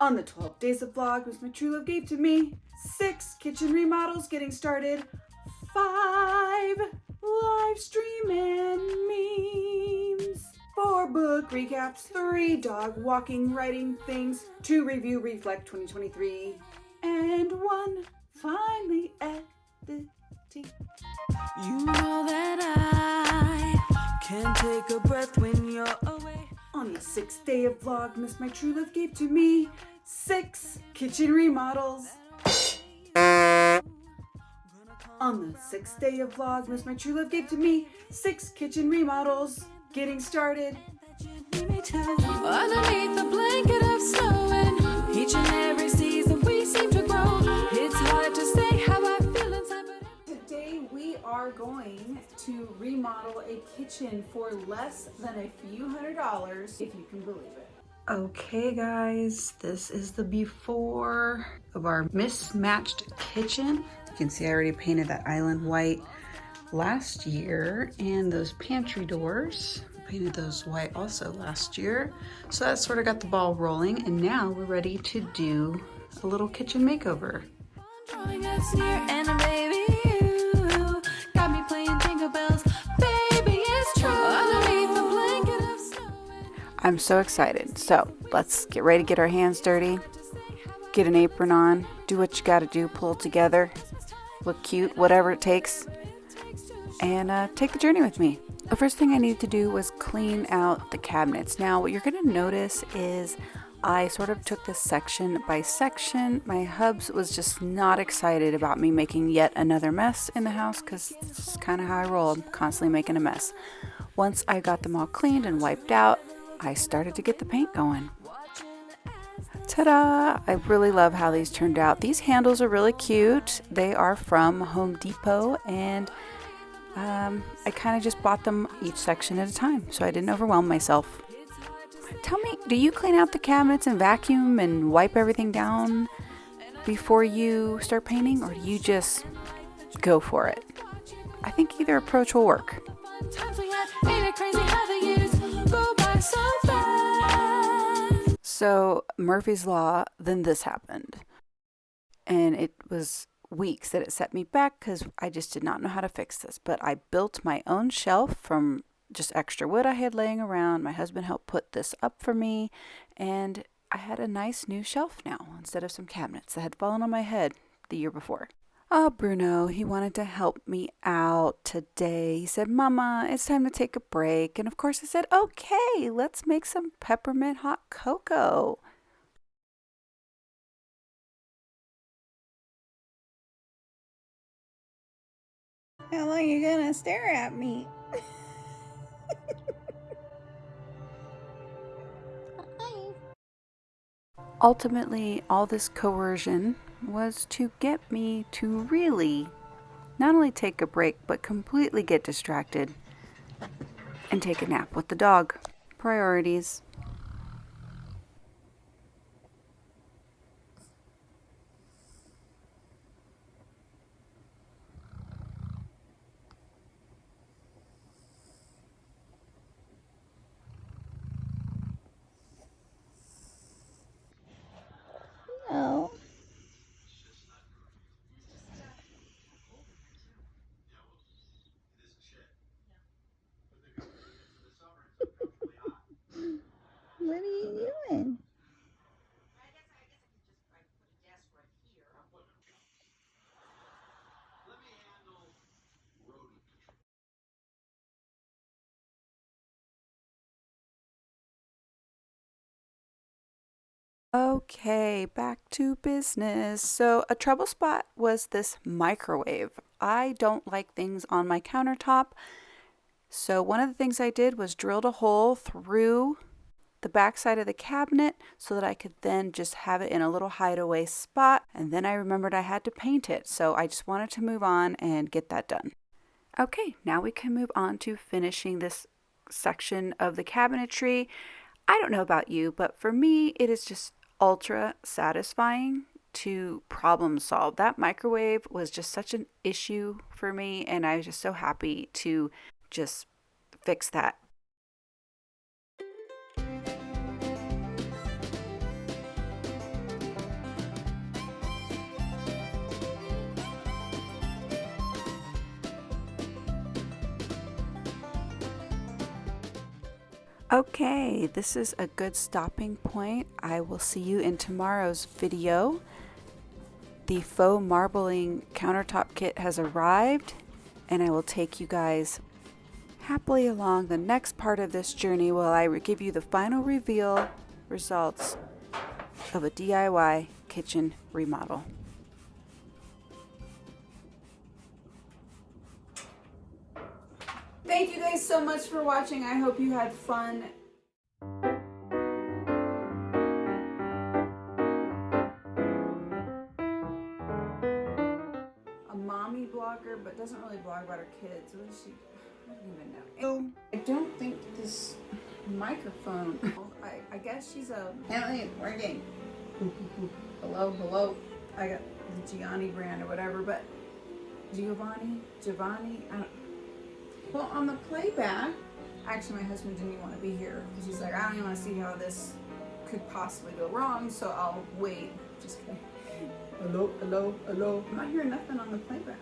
On the 12 days of Vlogmas my true love gave to me, 6 kitchen remodels getting started, 5 live stream and memes, 4 book recaps, 3 dog walking writing things, 2 review reflect 2023, and 1 finally editing. You know that I can't take a breath when you're away. On the 6th day of Vlogmas my true love gave to me, 6 kitchen remodels. On the 6th day of Vlogmas my true love gave to me, 6 kitchen remodels getting started. Underneath the blanket of snow and each and every season we seem to grow. It's hard to say how I feel inside, but Today we are going to remodel a kitchen for less than a few $100s, if you can believe it. Okay guys, this is the before of our mismatched kitchen. You can see I already painted that island white last year, and those pantry doors, I painted those white also last year. So that sort of got the ball rolling, and now we're ready to do a little kitchen makeover. drawing us near, and baby, you got me playing jingle bells. Baby, it's true. Underneath the blanket of snow. I'm so excited. So let's get ready to get our hands dirty, get an apron on, do what you gotta do, pull it together, look cute, whatever it takes, and take the journey with me. The first thing I needed to do was clean out the cabinets. Now what you're gonna notice is I sort of took this section by section. My hubs was just not excited about me making yet another mess in the house, because this is kind of how I roll. I'm constantly making a mess. Once I got them all cleaned and wiped out, I started to get the paint going. Ta-da! I really love how these turned out. These handles are really cute. They are from Home Depot, and I kind of just bought them each section at a time, so I didn't overwhelm myself. Tell me, do you clean out the cabinets and vacuum and wipe everything down before you start painting, or do you just go for it? I think either approach will work. Times we had, ain't it crazy how the years go by so fast? So Murphy's Law, then this happened. And it was weeks that it set me back because I just did not know how to fix this. But I built my own shelf from just extra wood I had laying around. My husband helped put this up for me, and I had a nice new shelf now instead of some cabinets that had fallen on my head the year before. Bruno, he wanted to help me out today. He said, Mama, it's time to take a break. And of course I said, okay, let's make some peppermint hot cocoa. How long are you gonna stare at me? Ultimately, all this coercion was to get me to really not only take a break, but completely get distracted and take a nap with the dog. Priorities. Oh. What are you doing? Okay, back to business. So a trouble spot was this microwave. I don't like things on my countertop. So one of the things I did was drilled a hole through the back side of the cabinet so that I could then just have it in a little hideaway spot. And then I remembered I had to paint it. So I just wanted to move on and get that done. Okay, now we can move on to finishing this section of the cabinetry. I don't know about you, but for me, it is just ultra satisfying to problem solve. That microwave was just such an issue for me, and I was just so happy to just fix that. Okay, this is a good stopping point. I will see you in tomorrow's video. The faux marbling countertop kit has arrived, and I will take you guys happily along the next part of this journey while I give you the final reveal results of a DIY kitchen remodel. Thank you guys so much for watching. I hope you had fun. A mommy blogger, but doesn't really blog about her kids. What is she? I don't even know. I don't think this microphone. I guess she's a. Apparently it's working. Hello, hello. I got the Gianni brand or whatever, but Giovanni, I don't. Well, on the playback, actually my husband didn't even want to be here because he's like, I don't even want to see how this could possibly go wrong, so I'll wait. Just kidding. Hello, hello, hello. I'm not hearing nothing on the playback.